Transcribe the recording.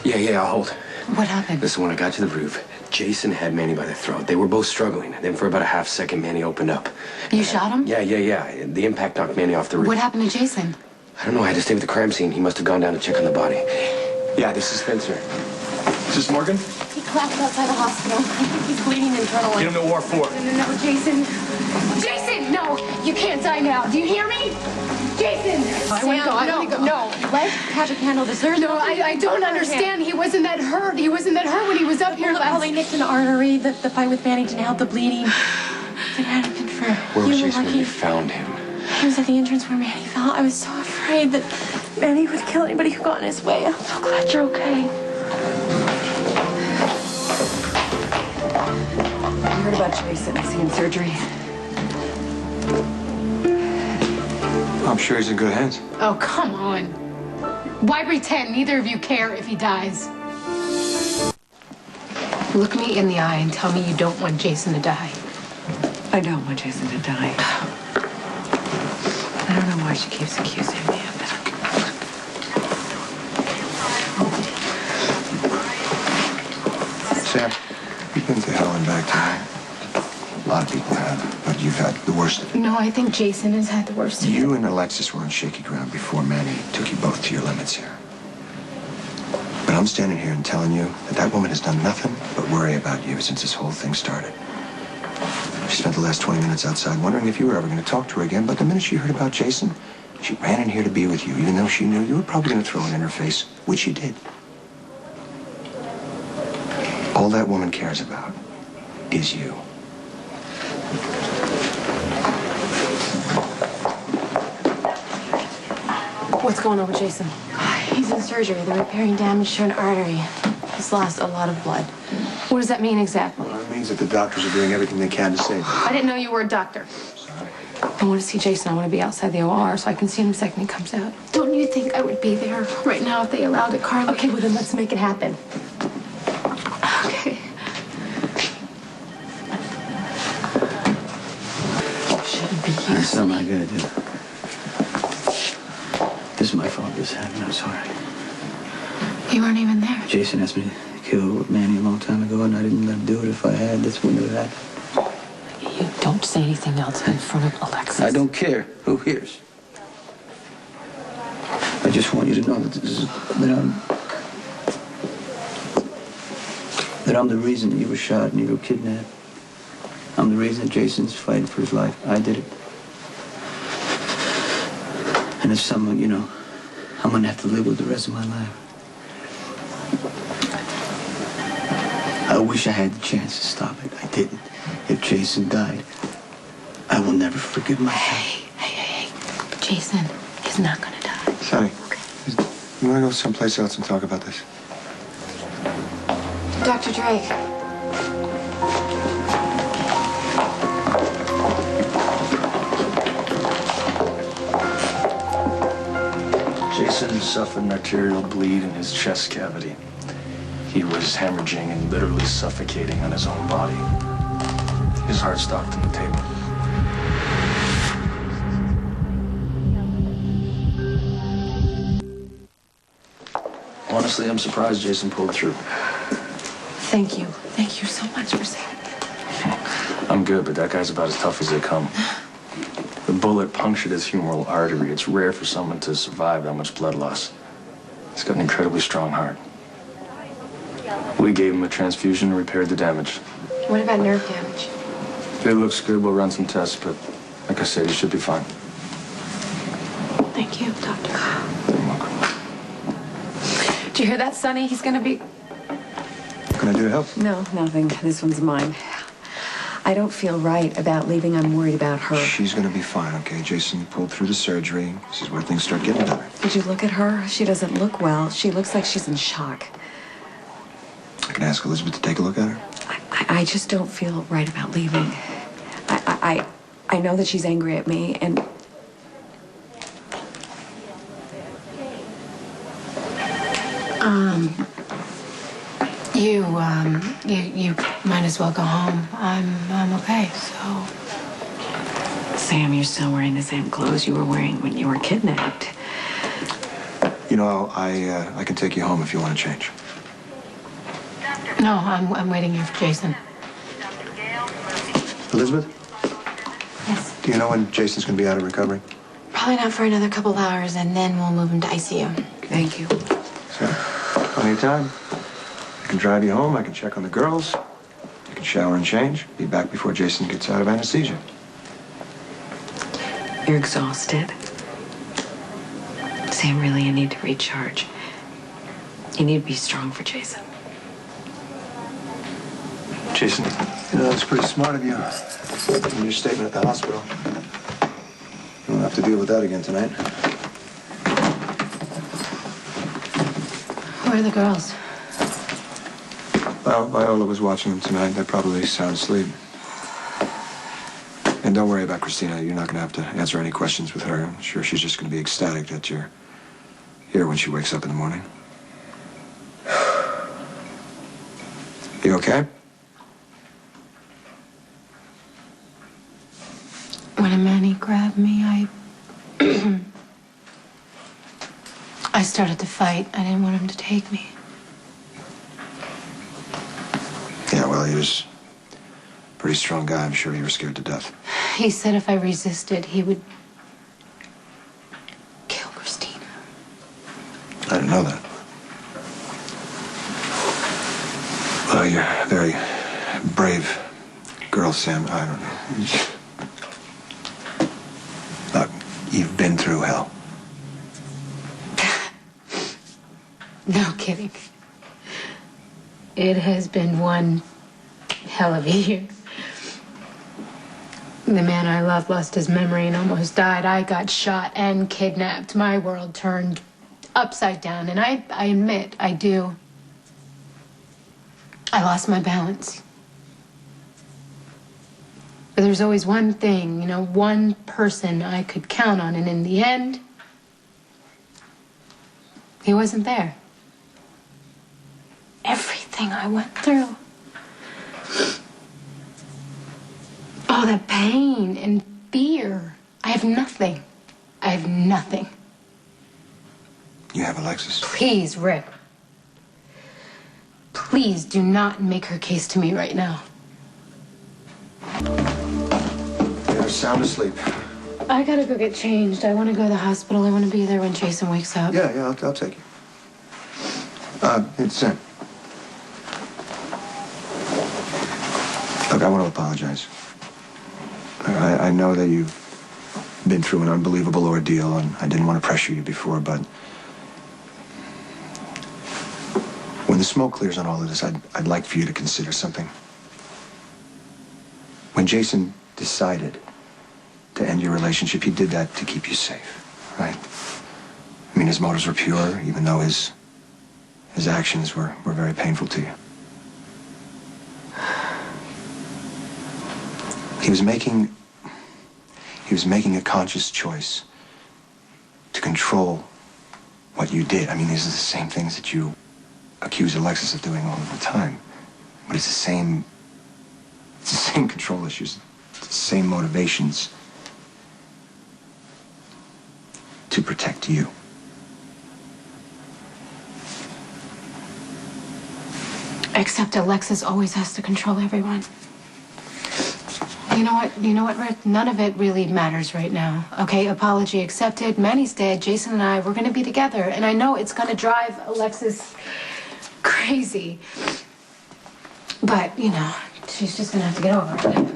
Yeah, I'll hold. What happened? Listen, when I got to the roof, Jason had Manny by the throat. They were both struggling. Then for about a half second, Manny opened up. You shot him? Yeah. The impact knocked Manny off the roof. What happened to Jason? I don't know. I had to stay with the crime scene. He must have gone down to check on the body. Yeah, this is Spencer. Is this Morgan? He collapsed outside the hospital. I think he's bleeding internally. Get him to War 4. No, Jason. Jason, no! You can't die now. Do you hear me? Jason! I want to go. No. Let Patrick handle this. There's No, I don't understand. He wasn't that hurt. He wasn't that hurt when he was up here last... Well, they nicked an artery. The fight with Manny didn't help the bleeding. If it hadn't been for Where was you, Jason when lucky. we found him? He was at the entrance where Manny fell. I was so afraid that Manny would kill anybody who got in his way. I'm so glad you're okay. I heard about Jason. Is he in surgery? I'm sure he's in good hands. Oh, come on. Why pretend neither of you care if he dies? Look me in the eye and tell me you don't want Jason to die. I don't want Jason to die. I don't know why she keeps accusing me of it. Sam, you've been to hell and back tonight. A lot of people have, but you've had the worst of it. No, I think Jason has had the worst of it. You and Alexis were on shaky ground before Manny took you both to your limits here. But I'm standing here and telling you that that woman has done nothing but worry about you since this whole thing started. She spent the last 20 minutes outside wondering if you were ever going to talk to her again, but the minute she heard about Jason, she ran in here to be with you, even though she knew you were probably going to throw it in her face, which you did. All that woman cares about is you. What's going on with Jason? He's in surgery. They're repairing damage to an artery. He's lost a lot of blood. What does that mean exactly? Well, it means that the doctors are doing everything they can to save him. I didn't know you were a doctor. Sorry. I want to see Jason. I want to be outside the OR so I can see him the second he comes out. Don't you think I would be there right now if they allowed it, Carly? Okay, well then let's make it happen. Okay. Shouldn't be here. That's something I gotta do. This is my fault. This happened. I'm sorry. You weren't even there. Jason asked me to kill Manny a long time ago, and I didn't let him do it. If I had, this wouldn't have happened. You don't say anything else in front of Alexis. I don't care who hears. I just want you to know that I'm the reason that you were shot and you were kidnapped. I'm the reason that Jason's fighting for his life. I did it. And it's something, you know, I'm gonna have to live with the rest of my life. I wish I had the chance to stop it. I didn't. If Jason died, I will never forgive myself. Hey. Jason is not going to die. Sonny, you want to go someplace else and talk about this? Dr. Drake. Jason suffered an arterial bleed in his chest cavity. He was hemorrhaging and literally suffocating on his own body. His heart stopped on the table. Honestly, I'm surprised Jason pulled through. Thank you. Thank you so much for saying that. I'm good, but that guy's about as tough as they come. The bullet punctured his humeral artery. It's rare for someone to survive that much blood loss. He's got an incredibly strong heart. We gave him a transfusion and repaired the damage. What about nerve damage? It looks good. We'll run some tests, but like I said, he should be fine. Thank you, Doctor. You're welcome. Did you hear that, Sonny? He's going to be... What can I do to help? No, nothing. This one's mine. I don't feel right about leaving. I'm worried about her. She's going to be fine, okay? Jason pulled through the surgery. This is where things start getting better. Did you look at her? She doesn't look well. She looks like she's in shock. I can ask Elizabeth to take a look at her. I just don't feel right about leaving. I know that she's angry at me, and You might as well go home. I'm okay, so... Sam, you're still wearing the same clothes you were wearing when you were kidnapped. You know, I can take you home if you want to change. No, I'm waiting here for Jason. Elizabeth, Yes. do you know when Jason's going to be out of recovery? Probably not for another couple hours, and then we'll move him to ICU. Thank you. So, plenty of time. I can drive you home. I can check on the girls. You can shower and change. Be back before Jason gets out of anesthesia. You're exhausted. Sam, really, you need to recharge. You need to be strong for Jason. Jason, you know, that's pretty smart of you. In your statement at the hospital. You won't have to deal with that again tonight. Where are the girls? Well, Viola was watching them tonight. They're probably sound asleep. And don't worry about Christina. You're not going to have to answer any questions with her. I'm sure she's just going to be ecstatic that you're here when she wakes up in the morning. You okay? When Manny grabbed me, I started to fight. I didn't want him to take me. Yeah, well, he was a pretty strong guy. I'm sure you were scared to death. He said if I resisted, he would kill Christina. I didn't know that. Well, you're a very brave girl, Sam. I don't know. Look, you've been through hell. No kidding. It has been one hell of a year. The man I loved lost his memory and almost died. I got shot and kidnapped. My world turned upside down, and I admit, I do. I lost my balance. But there's always one thing, you know, one person I could count on, and in the end, he wasn't there. Everything I went through. All that pain and fear. I have nothing. I have nothing. You have Alexis. Please, Rick. Please do not make her case to me right now. You're sound asleep. I gotta go get changed. I want to go to the hospital. I want to be there when Jason wakes up. Yeah, I'll take you. It's Sam. Look, I want to apologize. I know that you've been through an unbelievable ordeal, and I didn't want to pressure you before, but when the smoke clears on all of this, I'd like for you to consider something. When Jason decided to end your relationship, he did that to keep you safe, right? I mean, his motives were pure, even though his actions were very painful to you. He was making a conscious choice to control what you did. I mean, these are the same things that you accuse Alexis of doing all of the time. But it's the same control issues, the same motivations to protect you. Except Alexis always has to control everyone. You know what, Rick? None of it really matters right now. Okay, apology accepted. Manny's dead. Jason and I, we're gonna be together. And I know it's gonna drive Alexis crazy. But, you know, she's just gonna have to get over it.